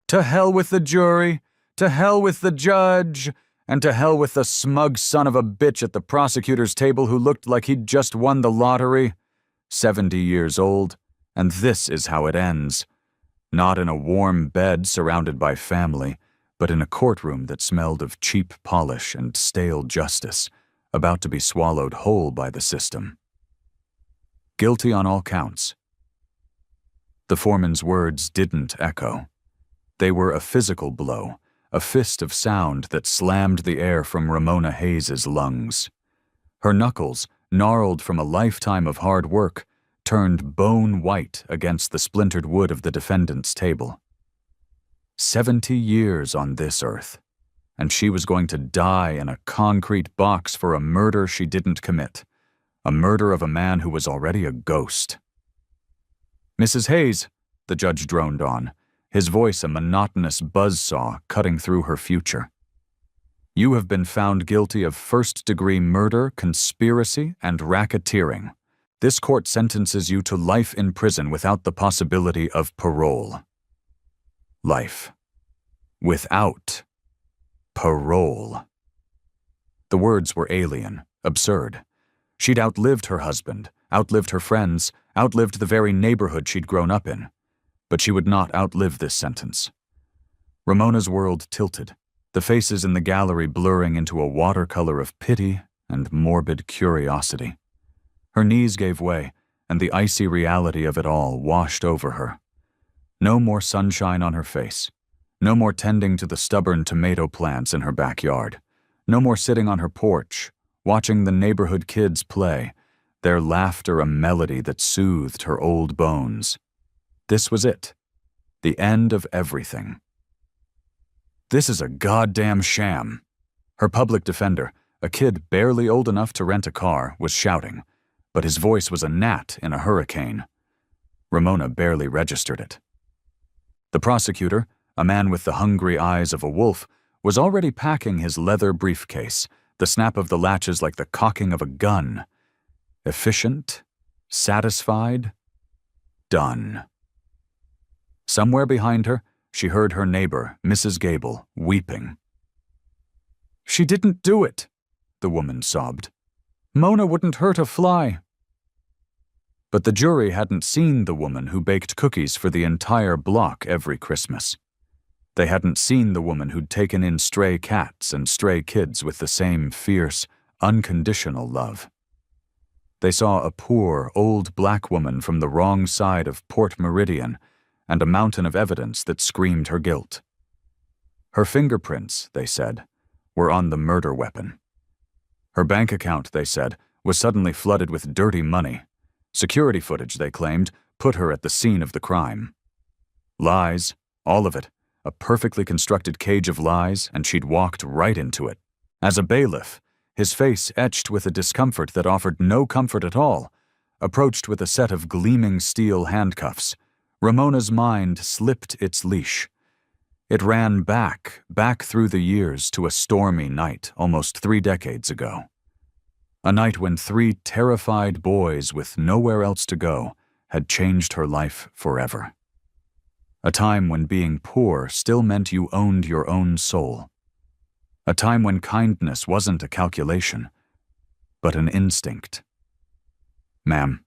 To hell with the jury, to hell with the judge, and to hell with the smug son of a bitch at the prosecutor's table who looked like he'd just won the lottery. 70 years old, and this is how it ends. Not in a warm bed surrounded by family, but in a courtroom that smelled of cheap polish and stale justice, about to be swallowed whole by the system. Guilty on all counts. The foreman's words didn't echo. They were a physical blow, a fist of sound that slammed the air from Ramona Hayes' lungs. Her knuckles, gnarled from a lifetime of hard work, turned bone white against the splintered wood of the defendant's table. 70 years on this earth, and she was going to die in a concrete box for a murder she didn't commit, a murder of a man who was already a ghost. "Mrs. Hayes," the judge droned on, his voice a monotonous buzzsaw cutting through her future. "You have been found guilty of first-degree murder, conspiracy, and racketeering. This court sentences you to life in prison without the possibility of parole." Life. Without parole. The words were alien, absurd. She'd outlived her husband, outlived her friends, outlived the very neighborhood she'd grown up in. But she would not outlive this sentence. Ramona's world tilted, the faces in the gallery blurring into a watercolor of pity and morbid curiosity. Her knees gave way, and the icy reality of it all washed over her. No more sunshine on her face. No more tending to the stubborn tomato plants in her backyard. No more sitting on her porch, watching the neighborhood kids play, their laughter a melody that soothed her old bones. This was it. The end of everything. "This is a goddamn sham." Her public defender, a kid barely old enough to rent a car, was shouting, but his voice was a gnat in a hurricane. Ramona barely registered it. The prosecutor, a man with the hungry eyes of a wolf, was already packing his leather briefcase, the snap of the latches like the cocking of a gun. Efficient, satisfied, done. Somewhere behind her, she heard her neighbor, Mrs. Gable, weeping. "She didn't do it," the woman sobbed. "Mona wouldn't hurt a fly." But the jury hadn't seen the woman who baked cookies for the entire block every Christmas. They hadn't seen the woman who'd taken in stray cats and stray kids with the same fierce, unconditional love. They saw a poor, old black woman from the wrong side of Port Meridian and a mountain of evidence that screamed her guilt. Her fingerprints, they said, were on the murder weapon. Her bank account, they said, was suddenly flooded with dirty money. Security footage, they claimed, put her at the scene of the crime. Lies, all of it, a perfectly constructed cage of lies, and she'd walked right into it. As a bailiff, his face etched with a discomfort that offered no comfort at all, approached with a set of gleaming steel handcuffs, Ramona's mind slipped its leash. It ran back through the years to a stormy night almost 3 decades ago. A night when 3 terrified boys with nowhere else to go had changed her life forever. A time when being poor still meant you owned your own soul. A time when kindness wasn't a calculation, but an instinct. "Ma'am,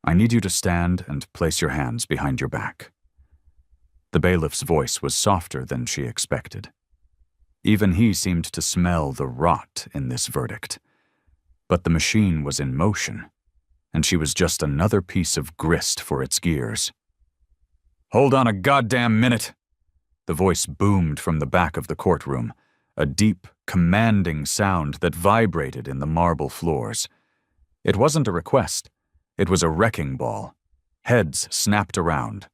I need you to stand and place your hands behind your back." The bailiff's voice was softer than she expected. Even he seemed to smell the rot in this verdict. But the machine was in motion, and she was just another piece of grist for its gears. "Hold on a goddamn minute!" The voice boomed from the back of the courtroom, a deep, commanding sound that vibrated in the marble floors. It wasn't a request. It was a wrecking ball. Heads snapped around.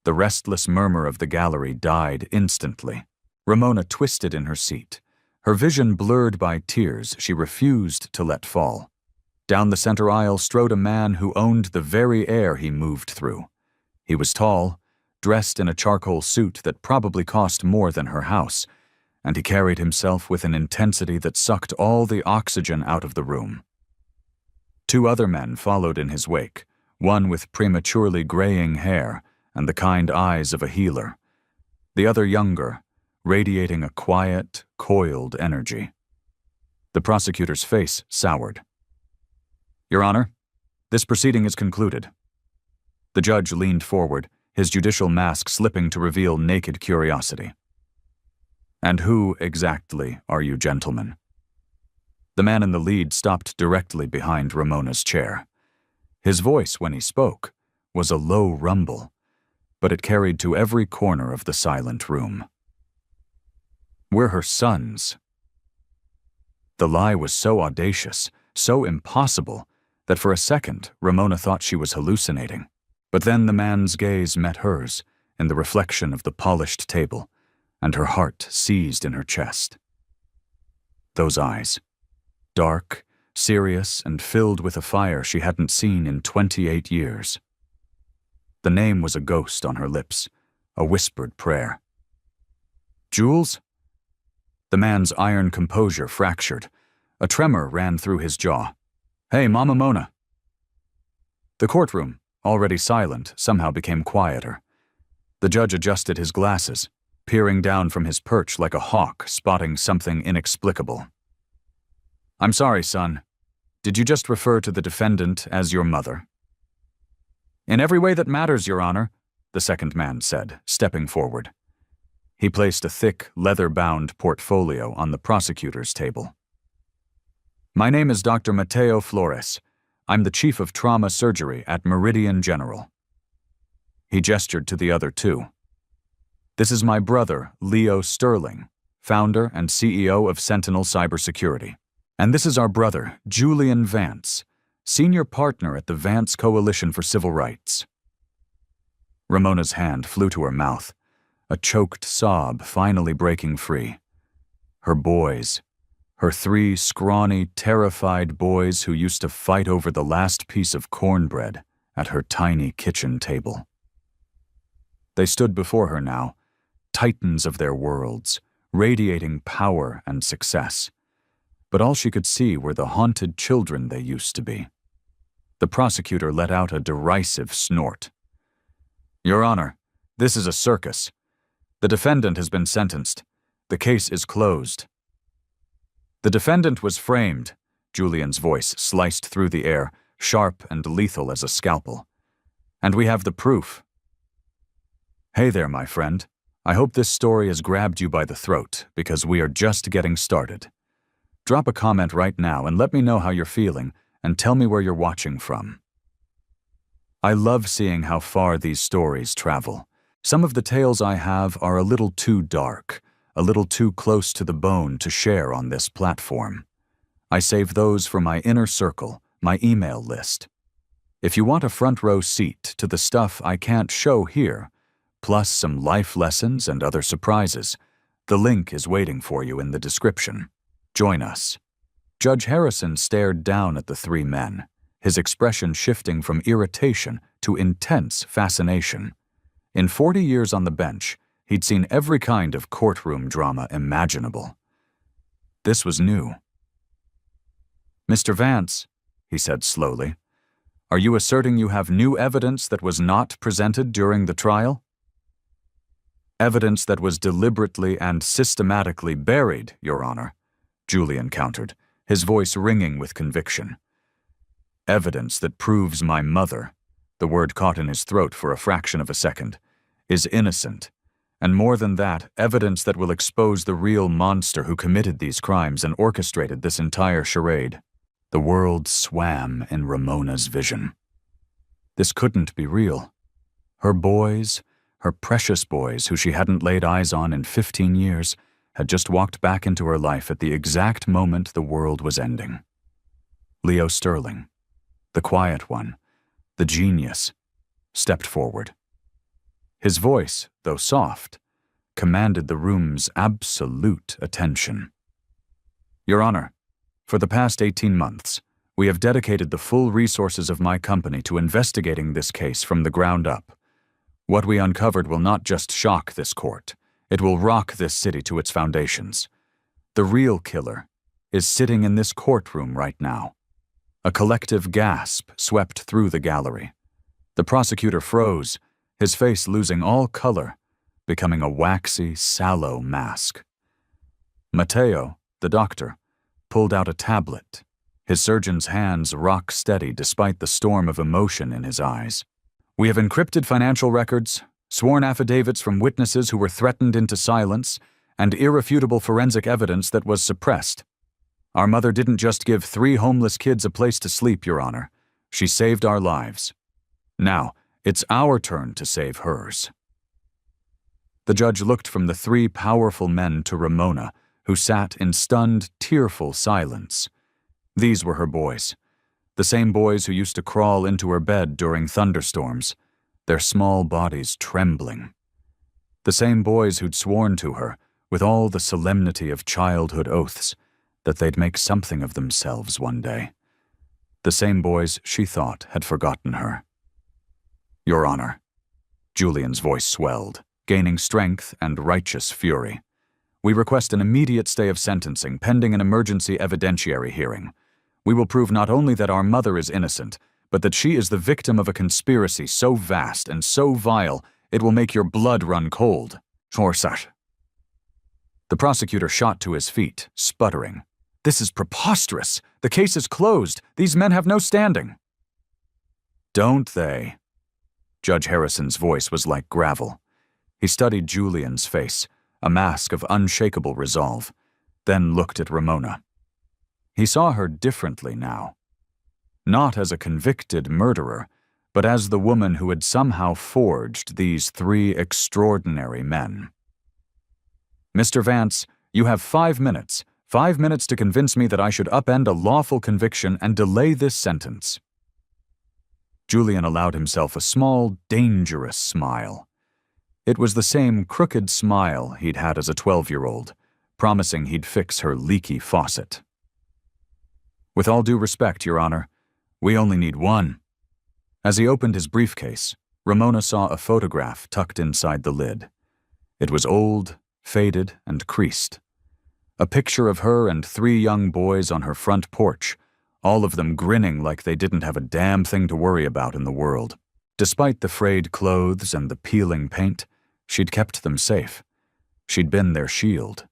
The restless murmur of the gallery died instantly. Ramona twisted in her seat. Her vision blurred by tears she refused to let fall. Down the center aisle strode a man who owned the very air he moved through. He was tall, dressed in a charcoal suit that probably cost more than her house, and he carried himself with an intensity that sucked all the oxygen out of the room. 2 other men followed in his wake, one with prematurely graying hair and the kind eyes of a healer. the other younger, radiating a quiet, coiled energy. The prosecutor's face soured. Your Honor, this proceeding is concluded. The judge leaned forward, his judicial mask slipping to reveal naked curiosity. And who, exactly, are you gentlemen? The man in the lead stopped directly behind Ramona's chair. His voice, when he spoke, was a low rumble, but it carried to every corner of the silent room. We're her sons. The lie was so audacious, so impossible, that for a second Ramona thought she was hallucinating. But then the man's gaze met hers in the reflection of the polished table, and her heart seized in her chest. Those eyes, dark, serious, and filled with a fire she hadn't seen in 28 years. The name was a ghost on her lips, a whispered prayer. Jules? The man's iron composure fractured. A tremor ran through his jaw. Hey, Mama Mona. The courtroom, already silent, somehow became quieter. The judge adjusted his glasses, peering down from his perch like a hawk spotting something inexplicable. I'm sorry, son. Did you just refer to the defendant as your mother? In every way that matters, Your Honor, the second man said, stepping forward. He placed a thick, leather-bound portfolio on the prosecutor's table. My name is Dr. Mateo Flores. I'm the chief of trauma surgery at Meridian General. He gestured to the other two. This is my brother, Leo Sterling, founder and CEO of Sentinel Cybersecurity. And this is our brother, Julian Vance, senior partner at the Vance Coalition for Civil Rights. Ramona's hand flew to her mouth, a choked sob finally breaking free. Her boys, her 3 scrawny, terrified boys who used to fight over the last piece of cornbread at her tiny kitchen table. They stood before her now, titans of their worlds, radiating power and success. But all she could see were the haunted children they used to be. The prosecutor let out a derisive snort. Your Honor, this is a circus. The defendant has been sentenced. The case is closed. The defendant was framed. Julian's voice sliced through the air, sharp and lethal as a scalpel. And we have the proof. Hey there, my friend. I hope this story has grabbed you by the throat, because we are just getting started. Drop a comment right now and let me know how you're feeling, and tell me where you're watching from. I love seeing how far these stories travel. Some of the tales I have are a little too dark, a little too close to the bone to share on this platform. I save those for my inner circle, my email list. If you want a front row seat to the stuff I can't show here, plus some life lessons and other surprises, the link is waiting for you in the description. Join us. Judge Harrison stared down at the 3 men, his expression shifting from irritation to intense fascination. In 40 years on the bench, he'd seen every kind of courtroom drama imaginable. This was new. Mr. Vance, he said slowly, are you asserting you have new evidence that was not presented during the trial? Evidence that was deliberately and systematically buried, Your Honor, Julian countered, his voice ringing with conviction. Evidence that proves my mother, the word caught in his throat for a fraction of a second, is innocent, and more than that, evidence that will expose the real monster who committed these crimes and orchestrated this entire charade. The world swam in Ramona's vision. This couldn't be real. Her boys, her precious boys who she hadn't laid eyes on in 15 years, had just walked back into her life at the exact moment the world was ending. Leo Sterling, the quiet one, the genius, stepped forward. His voice, though soft, commanded the room's absolute attention. Your Honor, for the past 18 months, we have dedicated the full resources of my company to investigating this case from the ground up. What we uncovered will not just shock this court, it will rock this city to its foundations. The real killer is sitting in this courtroom right now. A collective gasp swept through the gallery. The prosecutor froze, his face losing all color, becoming a waxy, sallow mask. Matteo, the doctor, pulled out a tablet, his surgeon's hands rock steady despite the storm of emotion in his eyes. We have encrypted financial records, sworn affidavits from witnesses who were threatened into silence, and irrefutable forensic evidence that was suppressed. Our mother didn't just give 3 homeless kids a place to sleep, Your Honor. She saved our lives. Now, it's our turn to save hers. The judge looked from the 3 powerful men to Ramona, who sat in stunned, tearful silence. These were her boys, the same boys who used to crawl into her bed during thunderstorms, their small bodies trembling. The same boys who'd sworn to her, with all the solemnity of childhood oaths, that they'd make something of themselves one day. The same boys she thought had forgotten her. Your Honor. Julian's voice swelled, gaining strength and righteous fury. We request an immediate stay of sentencing pending an emergency evidentiary hearing. We will prove not only that our mother is innocent, but that she is the victim of a conspiracy so vast and so vile it will make your blood run cold. Chorsat. The prosecutor shot to his feet, sputtering. This is preposterous. The case is closed. These men have no standing. Don't they? Judge Harrison's voice was like gravel. He studied Julian's face, a mask of unshakable resolve, then looked at Ramona. He saw her differently now. Not as a convicted murderer, but as the woman who had somehow forged these 3 extraordinary men. Mr. Vance, you have 5 minutes. 5 minutes to convince me that I should upend a lawful conviction and delay this sentence. Julian allowed himself a small, dangerous smile. It was the same crooked smile he'd had as a 12-year-old, promising he'd fix her leaky faucet. With all due respect, Your Honor, we only need 1. As he opened his briefcase, Ramona saw a photograph tucked inside the lid. It was old, faded, and creased. A picture of her and 3 young boys on her front porch, all of them grinning like they didn't have a damn thing to worry about in the world. Despite the frayed clothes and the peeling paint, she'd kept them safe. She'd been their shield.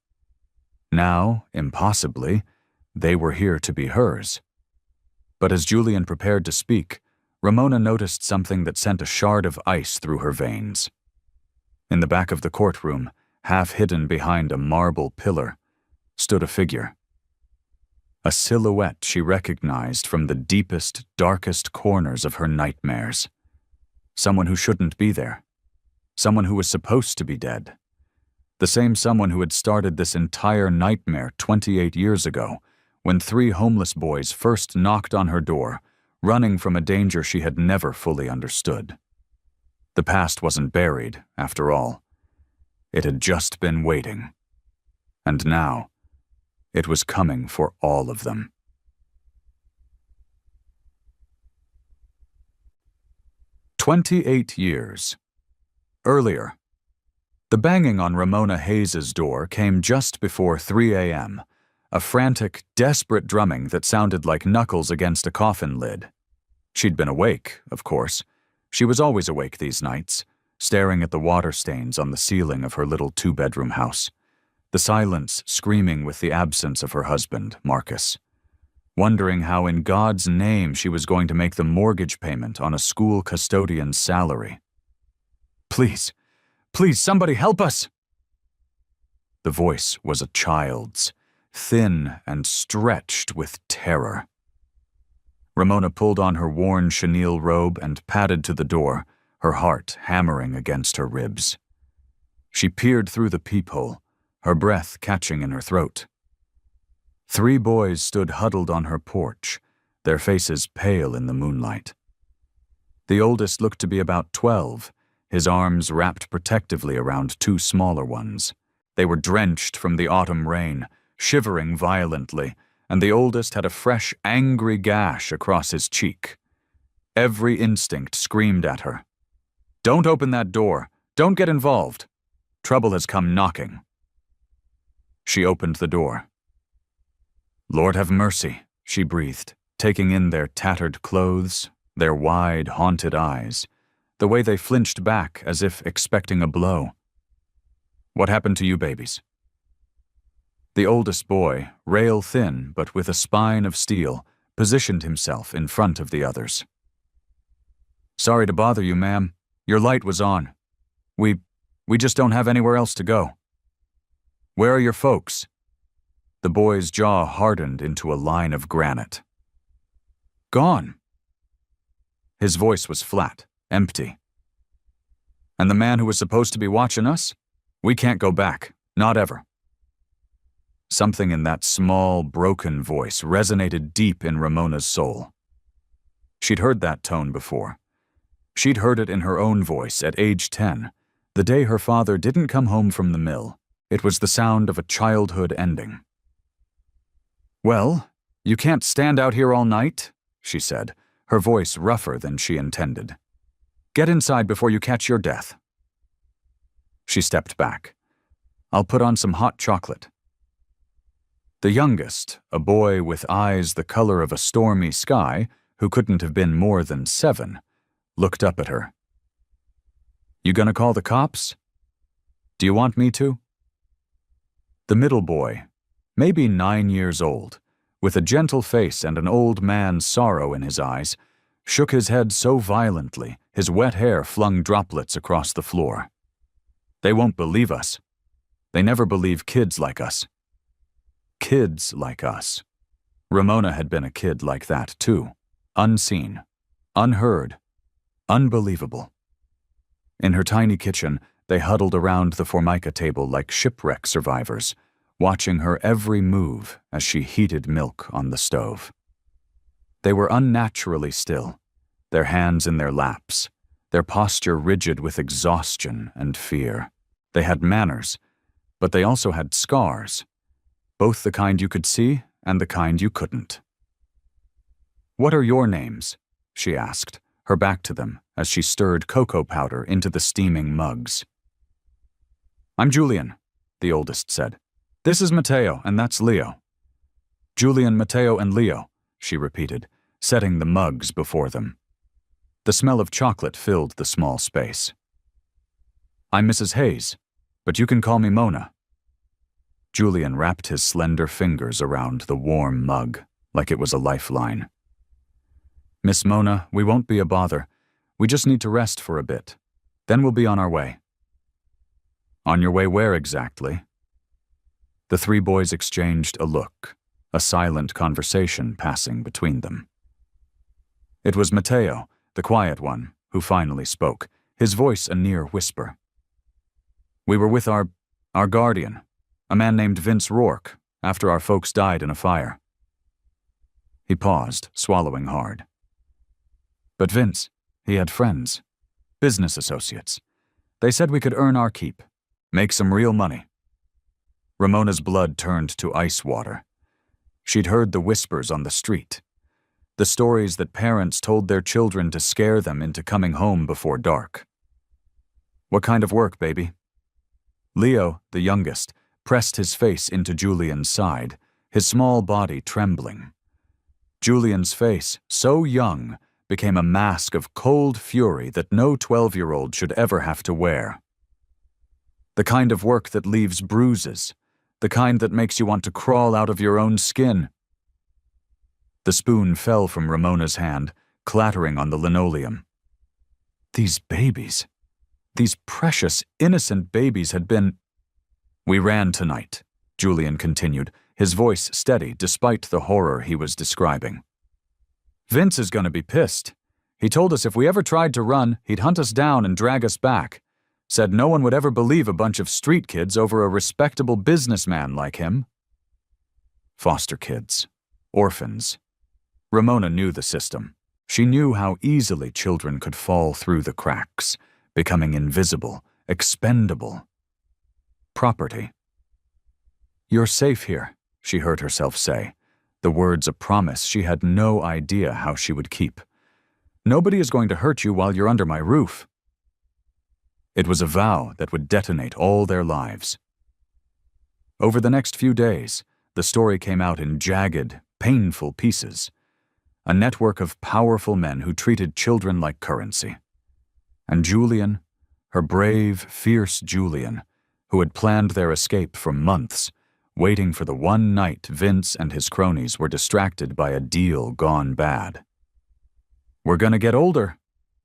Now, impossibly, they were here to be hers. But as Julian prepared to speak, Ramona noticed something that sent a shard of ice through her veins. In the back of the courtroom, half hidden behind a marble pillar, stood a figure. A silhouette she recognized from the deepest, darkest corners of her nightmares. Someone who shouldn't be there. Someone who was supposed to be dead. The same someone who had started this entire nightmare 28 years ago, when 3 homeless boys first knocked on her door, running from a danger she had never fully understood. The past wasn't buried, after all. It had just been waiting. And now, it was coming for all of them. 28 years. Earlier. The banging on Ramona Hayes's door came just before 3 a.m., a frantic, desperate drumming that sounded like knuckles against a coffin lid. She'd been awake, of course. She was always awake these nights, staring at the water stains on the ceiling of her little 2-bedroom house. The silence screaming with the absence of her husband, Marcus. Wondering how in God's name she was going to make the mortgage payment on a school custodian's salary. Please, please, somebody help us! The voice was a child's, thin and stretched with terror. Ramona pulled on her worn chenille robe and padded to the door, her heart hammering against her ribs. She peered through the peephole, her breath catching in her throat. 3 boys stood huddled on her porch, their faces pale in the moonlight. The oldest looked to be about 12, his arms wrapped protectively around 2 smaller ones. They were drenched from the autumn rain, shivering violently, and the oldest had a fresh, angry gash across his cheek. Every instinct screamed at her. Don't open that door. Don't get involved. Trouble has come knocking. She opened the door. Lord have mercy, she breathed, taking in their tattered clothes, their wide, haunted eyes, the way they flinched back as if expecting a blow. What happened to you babies? The oldest boy, rail-thin but with a spine of steel, positioned himself in front of the others. Sorry to bother you, ma'am. Your light was on. We just don't have anywhere else to go. Where are your folks? The boy's jaw hardened into a line of granite. Gone. His voice was flat, empty. And the man who was supposed to be watching us? We can't go back, not ever. Something in that small, broken voice resonated deep in Ramona's soul. She'd heard that tone before. She'd heard it in her own voice at age 10, the day her father didn't come home from the mill. It was the sound of a childhood ending. Well, you can't stand out here all night, she said, her voice rougher than she intended. Get inside before you catch your death. She stepped back. I'll put on some hot chocolate. The youngest, a boy with eyes the color of a stormy sky, who couldn't have been more than 7, looked up at her. You gonna call the cops? Do you want me to? The middle boy, maybe 9 years old, with a gentle face and an old man's sorrow in his eyes, shook his head so violently his wet hair flung droplets across the floor. They won't believe us. They never believe kids like us. Kids like us. Ramona had been a kid like that too. Unseen, unheard, unbelievable. In her tiny kitchen, they huddled around the Formica table like shipwreck survivors, watching her every move as she heated milk on the stove. They were unnaturally still, their hands in their laps, their posture rigid with exhaustion and fear. They had manners, but they also had scars, both the kind you could see and the kind you couldn't. What are your names? She asked, her back to them as she stirred cocoa powder into the steaming mugs. I'm Julian, the oldest said. This is Mateo, and that's Leo. Julian, Mateo, and Leo, she repeated, setting the mugs before them. The smell of chocolate filled the small space. I'm Mrs. Hayes, but you can call me Mona. Julian wrapped his slender fingers around the warm mug, like it was a lifeline. Miss Mona, we won't be a bother. We just need to rest for a bit. Then we'll be on our way. On your way where exactly? The 3 boys exchanged a look, a silent conversation passing between them. It was Mateo, the quiet one, who finally spoke, his voice a near whisper. We were with our guardian, a man named Vince Rourke, after our folks died in a fire. He paused, swallowing hard. But Vince, he had friends, business associates. They said we could earn our keep, make some real money. Ramona's blood turned to ice water. She'd heard the whispers on the street, the stories that parents told their children to scare them into coming home before dark. What kind of work, baby? Leo, the youngest, pressed his face into Julian's side, his small body trembling. Julian's face, so young, became a mask of cold fury that no 12-year-old should ever have to wear. The kind of work that leaves bruises, the kind that makes you want to crawl out of your own skin. The spoon fell from Ramona's hand, clattering on the linoleum. These babies, these precious, innocent babies had been... We ran tonight, Julian continued, his voice steady despite the horror he was describing. Vince is going to be pissed. He told us if we ever tried to run, he'd hunt us down and drag us back. Said no one would ever believe a bunch of street kids over a respectable businessman like him. Foster kids. Orphans. Ramona knew the system. She knew how easily children could fall through the cracks, becoming invisible, expendable. Property. You're safe here, she heard herself say, the words a promise she had no idea how she would keep. Nobody is going to hurt you while you're under my roof. It was a vow that would detonate all their lives. Over the next few days, the story came out in jagged, painful pieces. A network of powerful men who treated children like currency. And Julian, her brave, fierce Julian, who had planned their escape for months, waiting for the one night Vince and his cronies were distracted by a deal gone bad. "We're gonna get older,"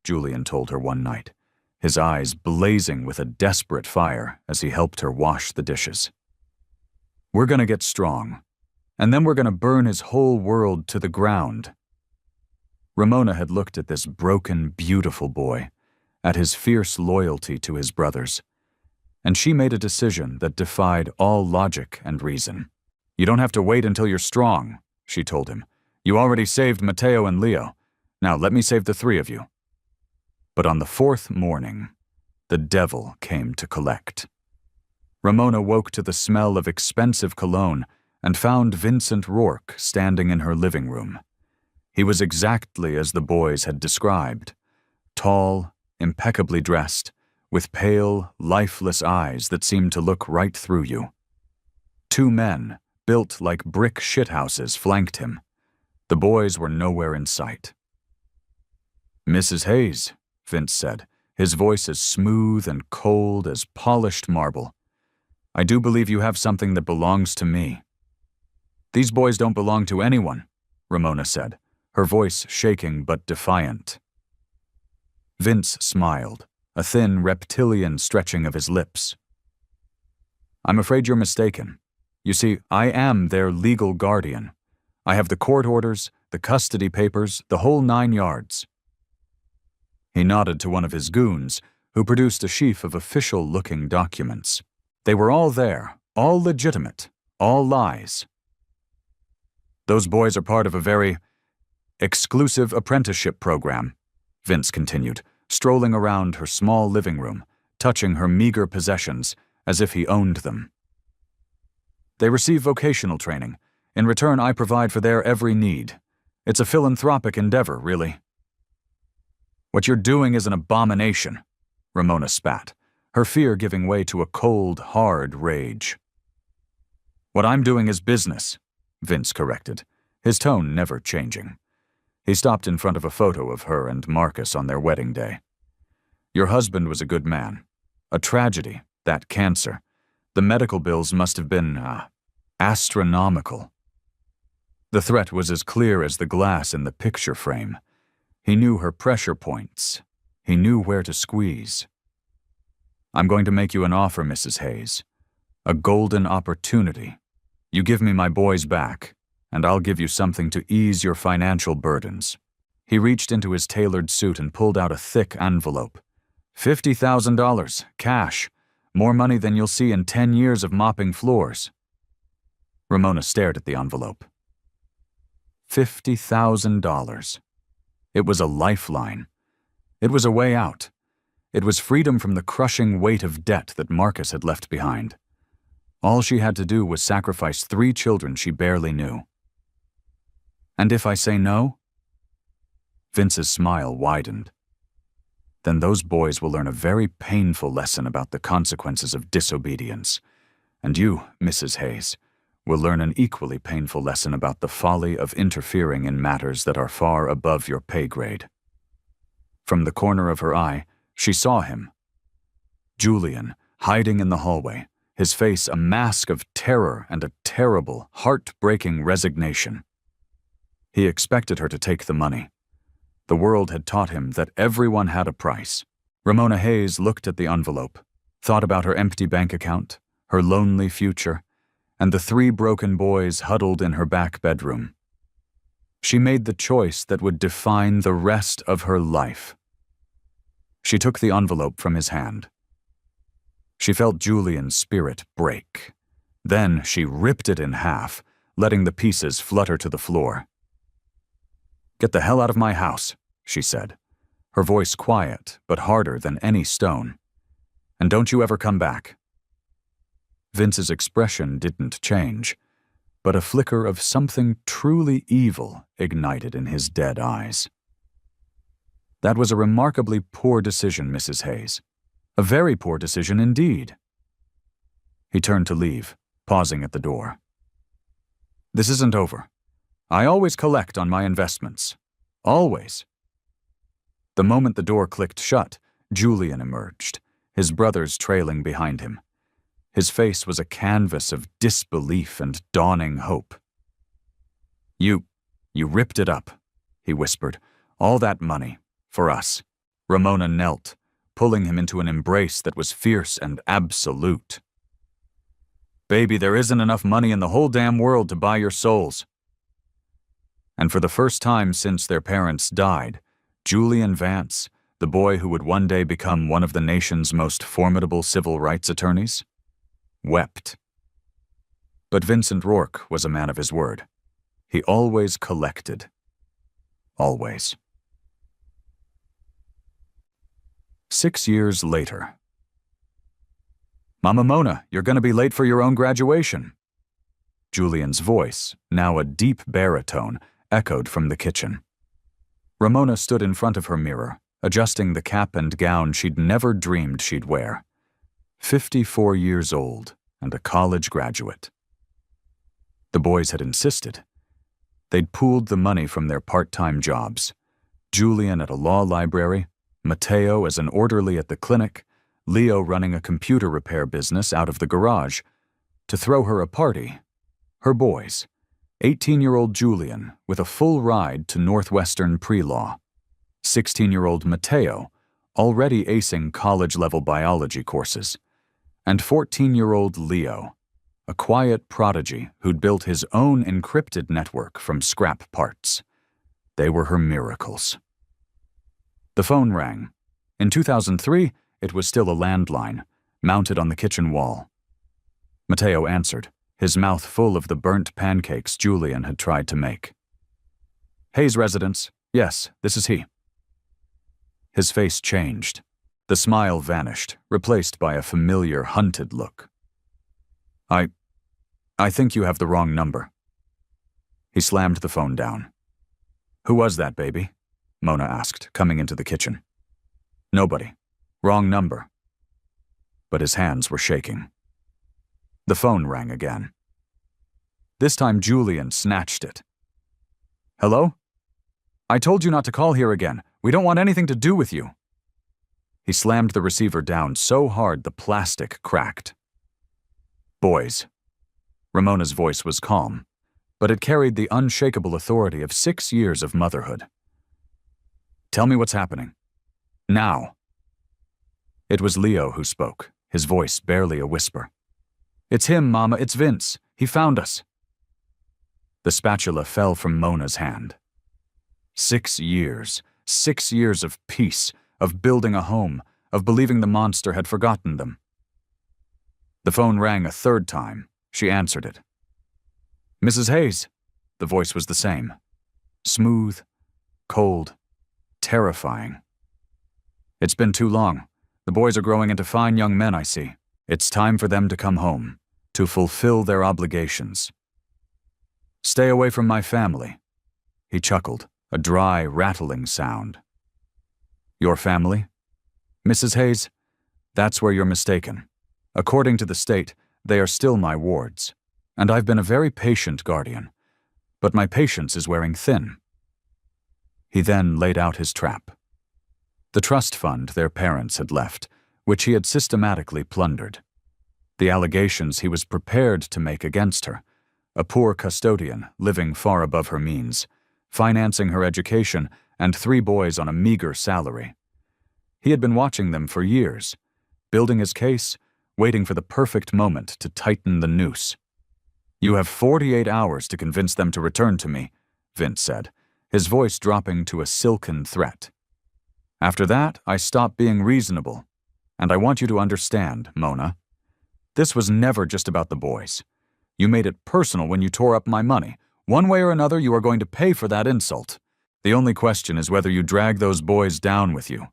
Julian told her one night, his eyes blazing with a desperate fire as he helped her wash the dishes. "We're gonna get strong, and then we're gonna burn his whole world to the ground." Ramona had looked at this broken, beautiful boy, at his fierce loyalty to his brothers, and she made a decision that defied all logic and reason. "You don't have to wait until you're strong," she told him. "You already saved Mateo and Leo. Now let me save the three of you." But on the fourth morning, the devil came to collect. Ramona woke to the smell of expensive cologne and found Vincent Rourke standing in her living room. He was exactly as the boys had described: tall, impeccably dressed, with pale, lifeless eyes that seemed to look right through you. Two men, built like brick shithouses, flanked him. The boys were nowhere in sight. "Mrs. Hayes," Vince said, his voice as smooth and cold as polished marble, "I do believe you have something that belongs to me." "These boys don't belong to anyone," Ramona said, her voice shaking but defiant. Vince smiled, a thin reptilian stretching of his lips. "I'm afraid you're mistaken. You see, I am their legal guardian. I have the court orders, the custody papers, the whole 9 yards. He nodded to one of his goons, who produced a sheaf of official-looking documents. They were all there, all legitimate, all lies. "Those boys are part of a very exclusive apprenticeship program," Vince continued, strolling around her small living room, touching her meager possessions as if he owned them. "They receive vocational training. In return, I provide for their every need. It's a philanthropic endeavor, really." "What you're doing is an abomination," Ramona spat, her fear giving way to a cold, hard rage. "What I'm doing is business," Vince corrected, his tone never changing. He stopped in front of a photo of her and Marcus on their wedding day. "Your husband was a good man. A tragedy, that cancer. The medical bills must have been, astronomical." The threat was as clear as the glass in the picture frame. He knew her pressure points. He knew where to squeeze. "I'm going to make you an offer, Mrs. Hayes. A golden opportunity. You give me my boys back, and I'll give you something to ease your financial burdens." He reached into his tailored suit and pulled out a thick envelope. $50,000, cash. More money than you'll see in 10 years of mopping floors. Ramona stared at the envelope. $50,000. It was a lifeline. It was a way out. It was freedom from the crushing weight of debt that Marcus had left behind. All she had to do was sacrifice 3 children she barely knew. "And if I say no?" Vince's smile widened. "Then those boys will learn a very painful lesson about the consequences of disobedience. And you, Mrs. Hayes, will learn an equally painful lesson about the folly of interfering in matters that are far above your pay grade." From the corner of her eye, she saw him. Julian, hiding in the hallway, his face a mask of terror and a terrible, heart-breaking resignation. He expected her to take the money. The world had taught him that everyone had a price. Ramona Hayes looked at the envelope, thought about her empty bank account, her lonely future, and the 3 broken boys huddled in her back bedroom. She made the choice that would define the rest of her life. She took the envelope from his hand. She felt Julian's spirit break. Then she ripped it in half, letting the pieces flutter to the floor. "Get the hell out of my house," she said, her voice quiet but harder than any stone. "And don't you ever come back." Vince's expression didn't change, but a flicker of something truly evil ignited in his dead eyes. "That was a remarkably poor decision, Mrs. Hayes. A very poor decision indeed." He turned to leave, pausing at the door. "This isn't over. I always collect on my investments. Always." The moment the door clicked shut, Julian emerged, his brothers trailing behind him. His face was a canvas of disbelief and dawning hope. You ripped it up," he whispered. "All that money. For us." Ramona knelt, pulling him into an embrace that was fierce and absolute. "Baby, there isn't enough money in the whole damn world to buy your souls." And for the first time since their parents died, Julian Vance, the boy who would one day become one of the nation's most formidable civil rights attorneys, wept. But Vincent Rourke was a man of his word. He always collected. Always. 6 years later. "Mama Mona, you're going to be late for your own graduation." Julian's voice, now a deep baritone, echoed from the kitchen. Ramona stood in front of her mirror, adjusting the cap and gown she'd never dreamed she'd wear. 54 years old and a college graduate. The boys had insisted. They'd pooled the money from their part-time jobs. Julian at a law library, Mateo as an orderly at the clinic, Leo running a computer repair business out of the garage, to throw her a party. Her boys, 18-year-old Julian with a full ride to Northwestern pre-law, 16-year-old Mateo, already acing college-level biology courses, and 14-year-old Leo, a quiet prodigy who'd built his own encrypted network from scrap parts. They were her miracles. The phone rang. In 2003, it was still a landline, mounted on the kitchen wall. Mateo answered, his mouth full of the burnt pancakes Julian had tried to make. "Hayes residence. Yes, this is he." His face changed. The smile vanished, replaced by a familiar, hunted look. I think you have the wrong number." He slammed the phone down. "Who was that, baby?" Mona asked, coming into the kitchen. "Nobody. Wrong number." But his hands were shaking. The phone rang again. This time Julian snatched it. "Hello? I told you not to call here again. We don't want anything to do with you." He slammed the receiver down so hard the plastic cracked. "Boys." Ramona's voice was calm, but it carried the unshakable authority of 6 years of motherhood. "Tell me what's happening. Now." It was Leo who spoke, his voice barely a whisper. "It's him, Mama. It's Vince. He found us." The spatula fell from Mona's hand. 6 years. 6 years of peace, of building a home, of believing the monster had forgotten them. The phone rang a third time. She answered it. "Mrs. Hayes." The voice was the same. Smooth, cold, terrifying. "It's been too long. The boys are growing into fine young men, I see. It's time for them to come home, to fulfill their obligations." "Stay away from my family." He chuckled, a dry, rattling sound. "Your family? Mrs. Hayes, that's where you're mistaken. According to the state, they are still my wards, and I've been a very patient guardian, but my patience is wearing thin." He then laid out his trap. The trust fund their parents had left, which he had systematically plundered. The allegations he was prepared to make against her, a poor custodian living far above her means, financing her education, and 3 boys on a meager salary. He had been watching them for years, building his case, waiting for the perfect moment to tighten the noose. "You have 48 hours to convince them to return to me," Vince said, his voice dropping to a silken threat. "After that, I stop being reasonable. And I want you to understand, Mona. This was never just about the boys. You made it personal when you tore up my money. One way or another, you are going to pay for that insult. The only question is whether you drag those boys down with you."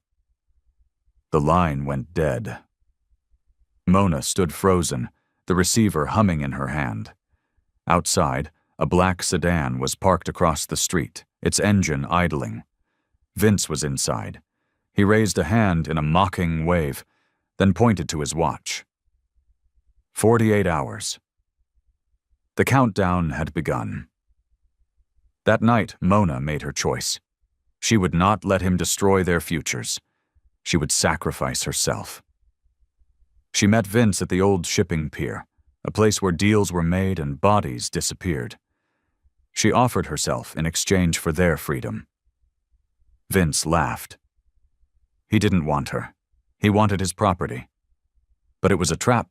The line went dead. Mona stood frozen, the receiver humming in her hand. Outside, a black sedan was parked across the street, its engine idling. Vince was inside. He raised a hand in a mocking wave, then pointed to his watch. 48 hours. The countdown had begun. That night, Mona made her choice. She would not let him destroy their futures. She would sacrifice herself. She met Vince at the old shipping pier, a place where deals were made and bodies disappeared. She offered herself in exchange for their freedom. Vince laughed. He didn't want her. He wanted his property. But it was a trap.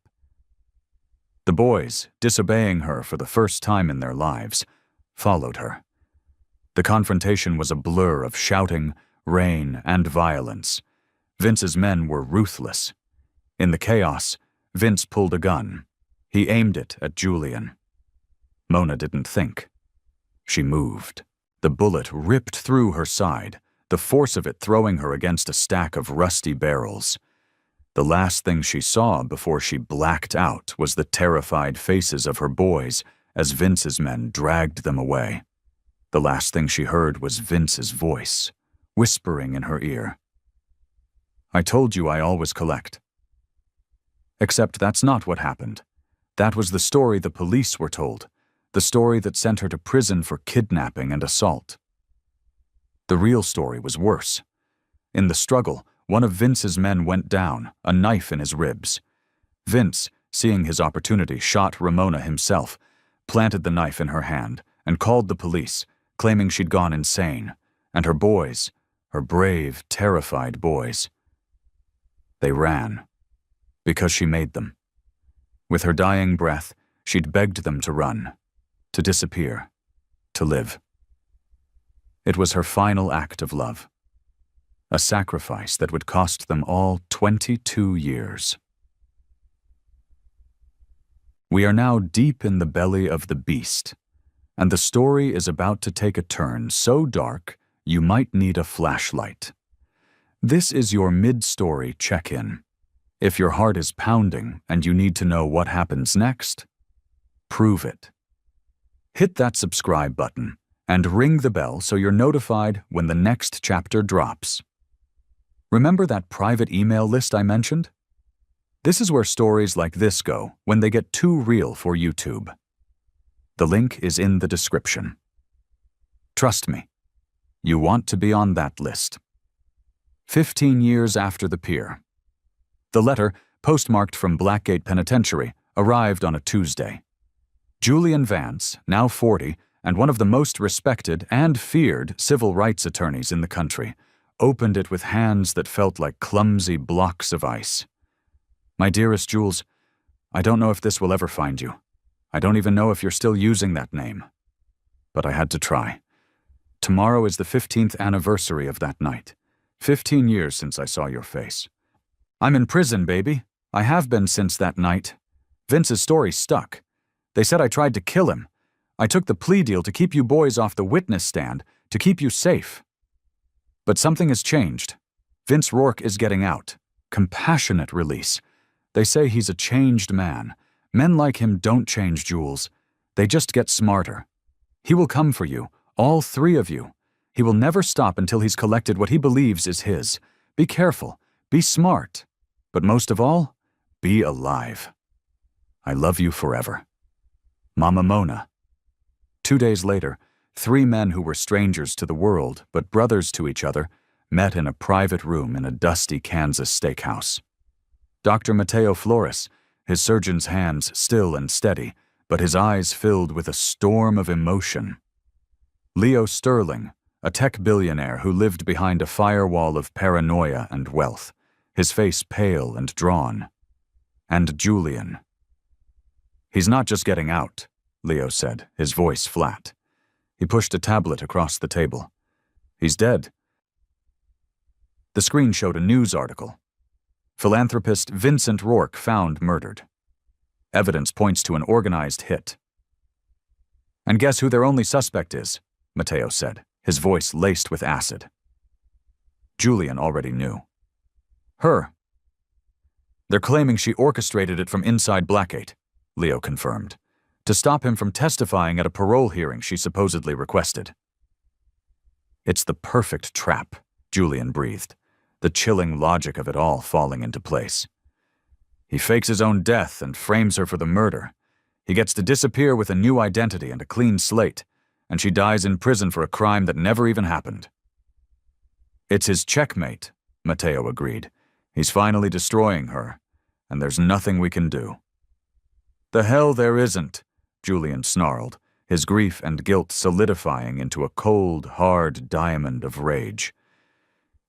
The boys, disobeying her for the first time in their lives, followed her. The confrontation was a blur of shouting, rain, and violence. Vince's men were ruthless. In the chaos, Vince pulled a gun. He aimed it at Julian. Mona didn't think. She moved. The bullet ripped through her side, the force of it throwing her against a stack of rusty barrels. The last thing she saw before she blacked out was the terrified faces of her boys as Vince's men dragged them away. The last thing she heard was Vince's voice, whispering in her ear. "I told you I always collect." Except that's not what happened. That was the story the police were told, the story that sent her to prison for kidnapping and assault. The real story was worse. In the struggle, one of Vince's men went down, a knife in his ribs. Vince, seeing his opportunity, shot Ramona himself, planted the knife in her hand, and called the police, claiming she'd gone insane, and her boys, her brave, terrified boys. They ran, because she made them. With her dying breath, she'd begged them to run, to disappear, to live. It was her final act of love. A sacrifice that would cost them all 22 years. We are now deep in the belly of the beast, and the story is about to take a turn so dark you might need a flashlight. This is your mid-story check-in. If your heart is pounding and you need to know what happens next, prove it. Hit that subscribe button and ring the bell so you're notified when the next chapter drops. Remember that private email list I mentioned? This is where stories like this go when they get too real for YouTube. The link is in the description. Trust me, you want to be on that list. 15 years after the pier. The letter, postmarked from Blackgate Penitentiary, arrived on a Tuesday. Julian Vance, now 40, and one of the most respected and feared civil rights attorneys in the country, opened it with hands that felt like clumsy blocks of ice. "My dearest Jules, I don't know if this will ever find you. I don't even know if you're still using that name. But I had to try. Tomorrow is the 15th anniversary of that night. 15 years since I saw your face. I'm in prison, baby. I have been since that night. Vince's story stuck. They said I tried to kill him. I took the plea deal to keep you boys off the witness stand, to keep you safe. But something has changed. Vince Rourke is getting out. Compassionate release. They say he's a changed man. Men like him don't change, Jules. They just get smarter. He will come for you, all three of you. He will never stop until he's collected what he believes is his. Be careful. Be smart. But most of all, be alive. I love you forever. Mama Mona." 2 days later, 3 men who were strangers to the world but brothers to each other met in a private room in a dusty Kansas steakhouse. Dr. Mateo Flores, his surgeon's hands still and steady, but his eyes filled with a storm of emotion. Leo Sterling, a tech billionaire who lived behind a firewall of paranoia and wealth, his face pale and drawn. And Julian. "He's not just getting out," Leo said, his voice flat. He pushed a tablet across the table. "He's dead." The screen showed a news article. Philanthropist Vincent Rourke found murdered. Evidence points to an organized hit. "And guess who their only suspect is?" Mateo said, his voice laced with acid. Julian already knew. "Her. They're claiming she orchestrated it from inside Blackgate," Leo confirmed, "to stop him from testifying at a parole hearing she supposedly requested." "It's the perfect trap," Julian breathed, the chilling logic of it all falling into place. "He fakes his own death and frames her for the murder. He gets to disappear with a new identity and a clean slate, and she dies in prison for a crime that never even happened." "It's his checkmate," Mateo agreed. "He's finally destroying her, and there's nothing we can do." "The hell there isn't," Julian snarled, his grief and guilt solidifying into a cold, hard diamond of rage.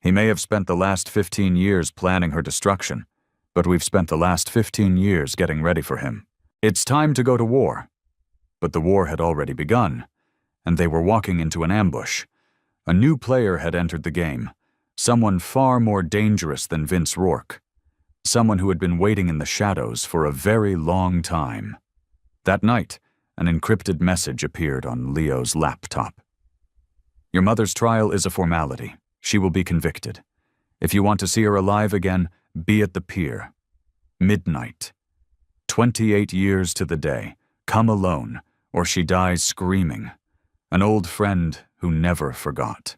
He may have spent the last 15 years planning her destruction, but we've spent the last 15 years getting ready for him. It's time to go to war. But the war had already begun, and they were walking into an ambush. A new player had entered the game, someone far more dangerous than Vince Rourke, someone who had been waiting in the shadows for a very long time. That night, an encrypted message appeared on Leo's laptop. "Your mother's trial is a formality. She will be convicted. If you want to see her alive again, be at the pier. Midnight. 28 years to the day. Come alone, or she dies screaming. An old friend who never forgot."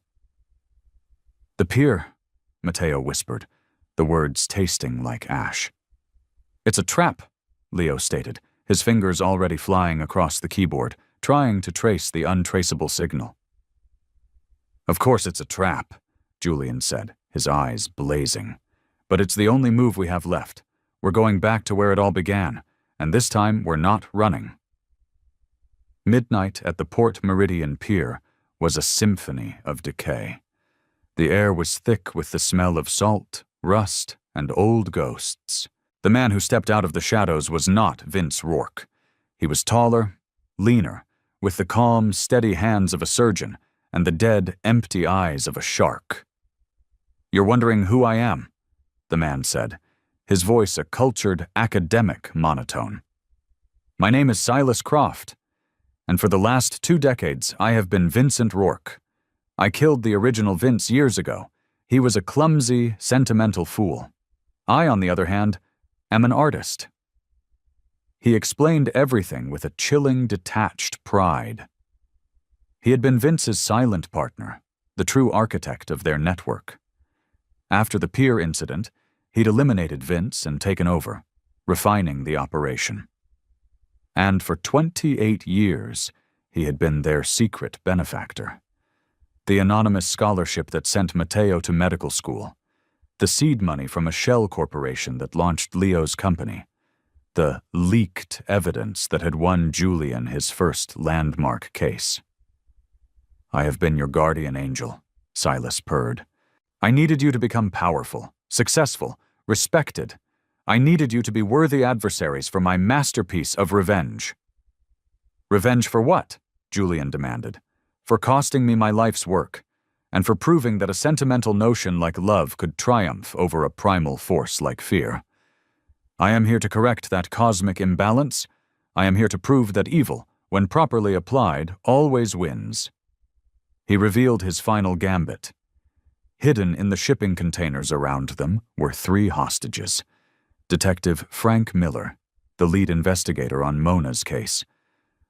"The pier," Matteo whispered, the words tasting like ash. "It's a trap," Leo stated, his fingers already flying across the keyboard, trying to trace the untraceable signal. "Of course it's a trap," Julian said, his eyes blazing. "But it's the only move we have left. We're going back to where it all began, and this time we're not running." Midnight at the Port Meridian Pier was a symphony of decay. The air was thick with the smell of salt, rust, and old ghosts. The man who stepped out of the shadows was not Vince Rourke. He was taller, leaner, with the calm, steady hands of a surgeon and the dead, empty eyes of a shark. "You're wondering who I am," the man said, his voice a cultured, academic monotone. "My name is Silas Croft, and for the last 2 decades I have been Vincent Rourke. I killed the original Vince years ago. He was a clumsy, sentimental fool. I, on the other hand, am an artist." He explained everything with a chilling, detached pride. He had been Vince's silent partner, the true architect of their network. After the pier incident, he'd eliminated Vince and taken over, refining the operation. And for 28 years, he had been their secret benefactor. The anonymous scholarship that sent Matteo to medical school, the seed money from a shell corporation that launched Leo's company, the leaked evidence that had won Julian his first landmark case. "I have been your guardian angel," Silas purred. "I needed you to become powerful, successful, respected. I needed you to be worthy adversaries for my masterpiece of revenge." "Revenge for what?" Julian demanded. "For costing me my life's work, and for proving that a sentimental notion like love could triumph over a primal force like fear. I am here to correct that cosmic imbalance. I am here to prove that evil, when properly applied, always wins." He revealed his final gambit. Hidden in the shipping containers around them were 3 hostages. Detective Frank Miller, the lead investigator on Mona's case,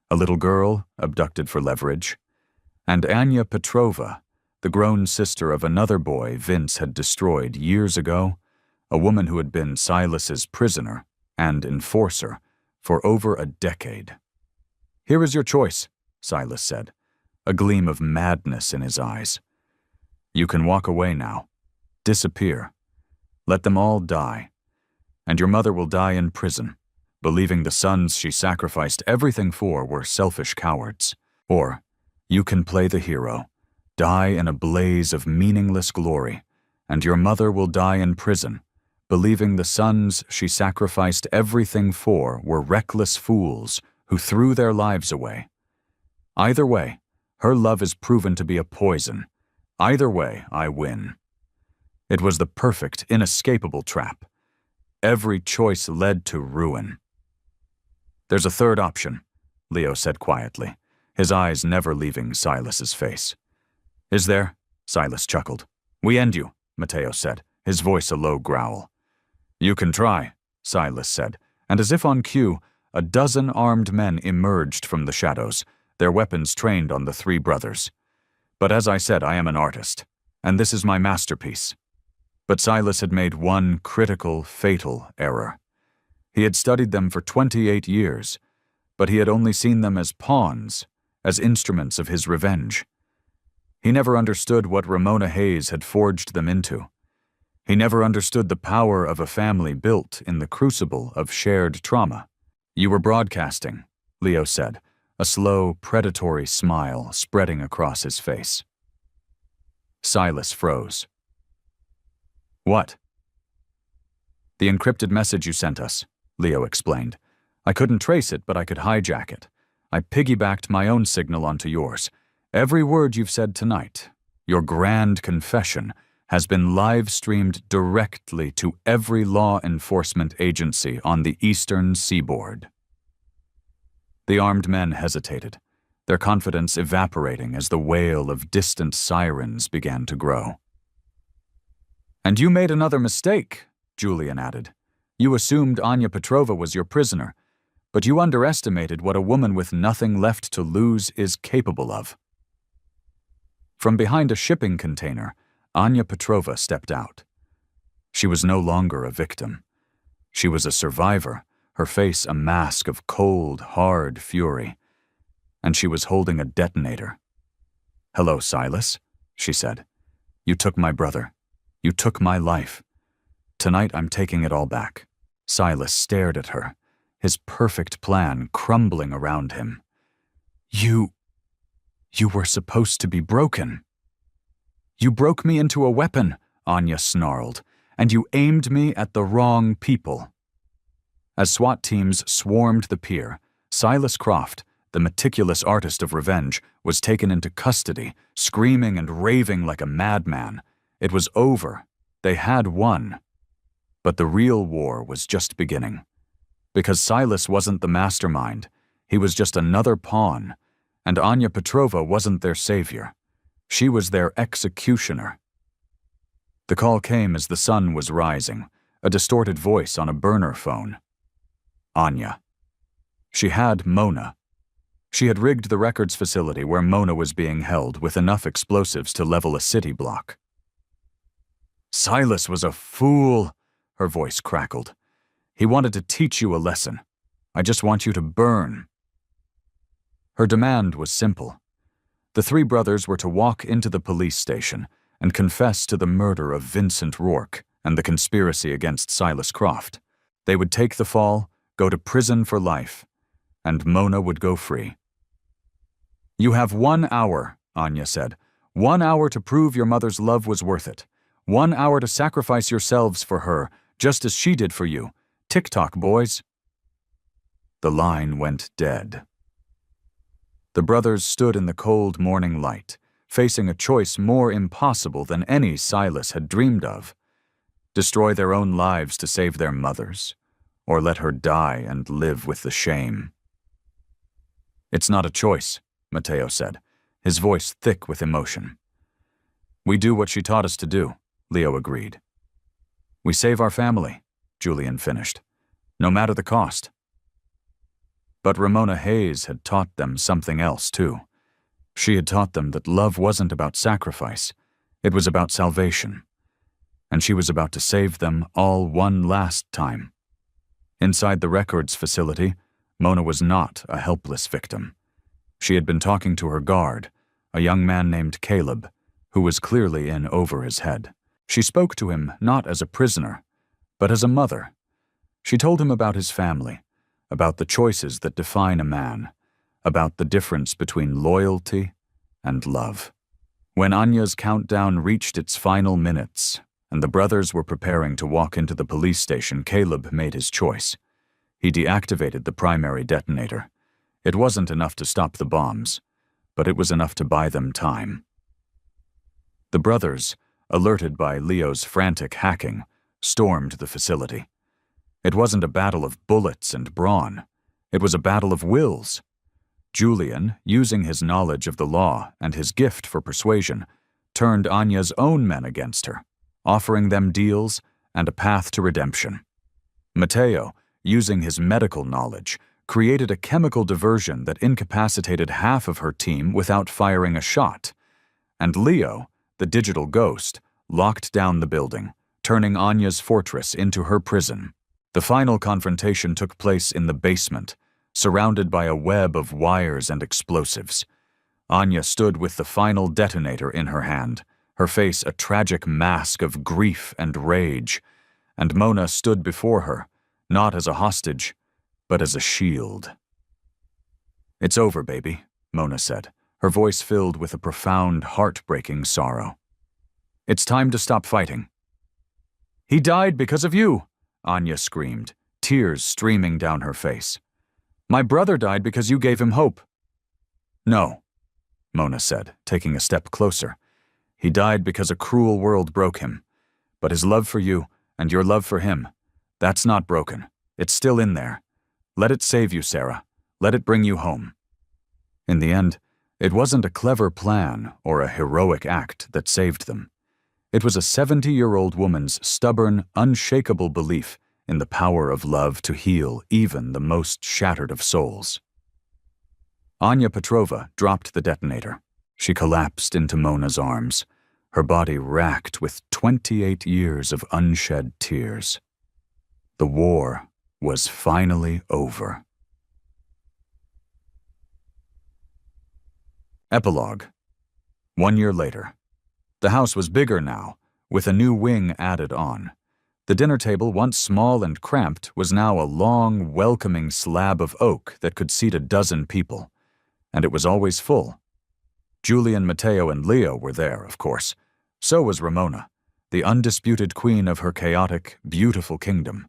a little girl abducted for leverage, and Anya Petrova, the grown sister of another boy Vince had destroyed years ago, a woman who had been Silas's prisoner and enforcer for over a decade. "Here is your choice," Silas said, a gleam of madness in his eyes. "You can walk away now. Disappear. Let them all die. And your mother will die in prison, believing the sons she sacrificed everything for were selfish cowards. Or you can play the hero, die in a blaze of meaningless glory, and your mother will die in prison, believing the sons she sacrificed everything for were reckless fools who threw their lives away. Either way, her love is proven to be a poison. Either way, I win." It was the perfect, inescapable trap. Every choice led to ruin. "There's a third option," Leo said quietly, his eyes never leaving Silas's face. "Is there?" Silas chuckled. "We end you," Matteo said, his voice a low growl. "You can try," Silas said, and as if on cue, a dozen armed men emerged from the shadows, their weapons trained on the 3 brothers. "But as I said, I am an artist, and this is my masterpiece." But Silas had made one critical, fatal error. He had studied them for 28 years, but he had only seen them as pawns, as instruments of his revenge. He never understood what Ramona Hayes had forged them into. He never understood the power of a family built in the crucible of shared trauma. "You were broadcasting," Leo said, a slow, predatory smile spreading across his face. Silas froze. "What?" "The encrypted message you sent us," Leo explained. "I couldn't trace it, but I could hijack it. I piggybacked my own signal onto yours. Every word you've said tonight, your grand confession, has been live-streamed directly to every law enforcement agency on the eastern seaboard." The armed men hesitated, their confidence evaporating as the wail of distant sirens began to grow. "And you made another mistake," Julian added. "You assumed Anya Petrova was your prisoner, but you underestimated what a woman with nothing left to lose is capable of." From behind a shipping container, Anya Petrova stepped out. She was no longer a victim. She was a survivor, her face a mask of cold, hard fury. And she was holding a detonator. "Hello, Silas," she said. "You took my brother. You took my life. Tonight I'm taking it all back." Silas stared at her, his perfect plan crumbling around him. You were supposed to be broken." "You broke me into a weapon," Anya snarled, "and you aimed me at the wrong people." As SWAT teams swarmed the pier, Silas Croft, the meticulous artist of revenge, was taken into custody, screaming and raving like a madman. It was over. They had won. But the real war was just beginning. Because Silas wasn't the mastermind, he was just another pawn, and Anya Petrova wasn't their savior. She was their executioner. The call came as the sun was rising, a distorted voice on a burner phone. Anya. She had Mona. She had rigged the records facility where Mona was being held with enough explosives to level a city block. "Silas was a fool," her voice crackled. "He wanted to teach you a lesson. I just want you to burn." Her demand was simple. The three brothers were to walk into the police station and confess to the murder of Vincent Rourke and the conspiracy against Silas Croft. They would take the fall, go to prison for life, and Mona would go free. "You have 1 hour, Anya said. 1 hour to prove your mother's love was worth it. 1 hour to sacrifice yourselves for her, just as she did for you. Tick-tock, boys." The line went dead. The brothers stood in the cold morning light, facing a choice more impossible than any Silas had dreamed of. Destroy their own lives to save their mother's, or let her die and live with the shame. "It's not a choice," Matteo said, his voice thick with emotion. "We do what she taught us to do," Leo agreed. "We save our family," Julian finished, "no matter the cost." But Ramona Hayes had taught them something else, too. She had taught them that love wasn't about sacrifice, it was about salvation. And she was about to save them all one last time. Inside the records facility, Mona was not a helpless victim. She had been talking to her guard, a young man named Caleb, who was clearly in over his head. She spoke to him not as a prisoner, but as a mother. She told him about his family, about the choices that define a man, about the difference between loyalty and love. When Anya's countdown reached its final minutes, and the brothers were preparing to walk into the police station, Caleb made his choice. He deactivated the primary detonator. It wasn't enough to stop the bombs, but it was enough to buy them time. The brothers, alerted by Leo's frantic hacking, stormed the facility. It wasn't a battle of bullets and brawn. It was a battle of wills. Julian, using his knowledge of the law and his gift for persuasion, turned Anya's own men against her, offering them deals and a path to redemption. Matteo, using his medical knowledge, created a chemical diversion that incapacitated half of her team without firing a shot. And Leo, the digital ghost, locked down the building, turning Anya's fortress into her prison. The final confrontation took place in the basement, surrounded by a web of wires and explosives. Anya stood with the final detonator in her hand, her face a tragic mask of grief and rage, and Mona stood before her, not as a hostage, but as a shield. "It's over, baby," Mona said, her voice filled with a profound, heartbreaking sorrow. "It's time to stop fighting." "He died because of you," Anya screamed, tears streaming down her face. "My brother died because you gave him hope." "No," Mona said, taking a step closer. "He died because a cruel world broke him. But his love for you, and your love for him, that's not broken. It's still in there. Let it save you, Sarah. Let it bring you home." In the end, it wasn't a clever plan or a heroic act that saved them. It was a 70-year-old woman's stubborn, unshakable belief in the power of love to heal even the most shattered of souls. Anya Petrova dropped the detonator. She collapsed into Mona's arms, her body racked with 28 years of unshed tears. The war was finally over. Epilogue. 1 year later. The house was bigger now, with a new wing added on. The dinner table, once small and cramped, was now a long, welcoming slab of oak that could seat a dozen people. And it was always full. Julian, Matteo, and Leo were there, of course. So was Ramona, the undisputed queen of her chaotic, beautiful kingdom.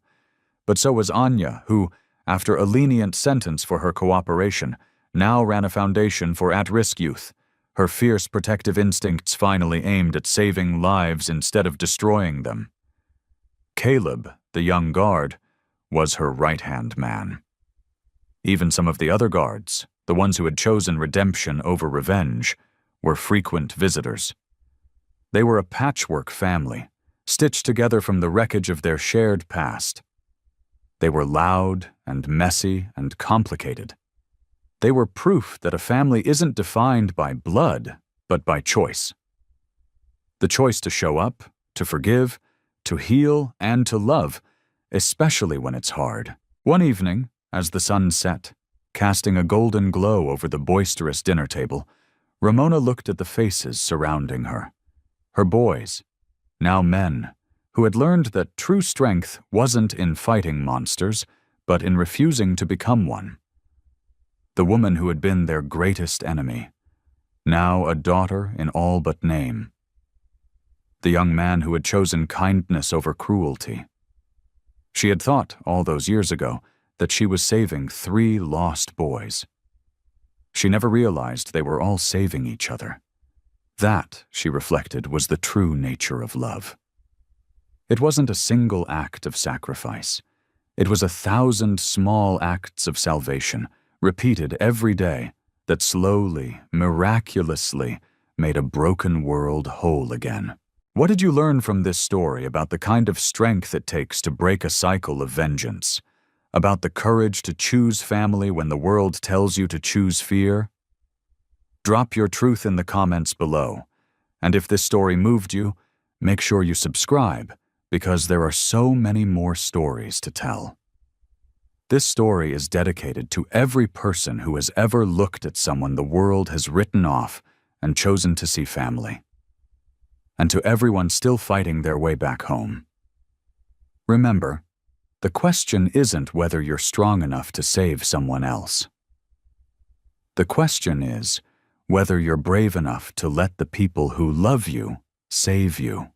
But so was Anya, who, after a lenient sentence for her cooperation, now ran a foundation for at-risk youth, her fierce protective instincts finally aimed at saving lives instead of destroying them. Caleb, the young guard, was her right-hand man. Even some of the other guards, the ones who had chosen redemption over revenge, were frequent visitors. They were a patchwork family, stitched together from the wreckage of their shared past. They were loud and messy and complicated. They were proof that a family isn't defined by blood, but by choice. The choice to show up, to forgive, to heal, and to love, especially when it's hard. One evening, as the sun set, casting a golden glow over the boisterous dinner table, Ramona looked at the faces surrounding her. Her boys, now men, who had learned that true strength wasn't in fighting monsters, but in refusing to become one. The woman who had been their greatest enemy, now a daughter in all but name. The young man who had chosen kindness over cruelty. She had thought, all those years ago, that she was saving 3 lost boys. She never realized they were all saving each other. That, she reflected, was the true nature of love. It wasn't a single act of sacrifice. It was 1,000 small acts of salvation, repeated every day, that slowly, miraculously, made a broken world whole again. What did you learn from this story about the kind of strength it takes to break a cycle of vengeance? About the courage to choose family when the world tells you to choose fear? Drop your truth in the comments below. And if this story moved you, make sure you subscribe, because there are so many more stories to tell. This story is dedicated to every person who has ever looked at someone the world has written off and chosen to see family. And to everyone still fighting their way back home. Remember, the question isn't whether you're strong enough to save someone else. The question is whether you're brave enough to let the people who love you save you.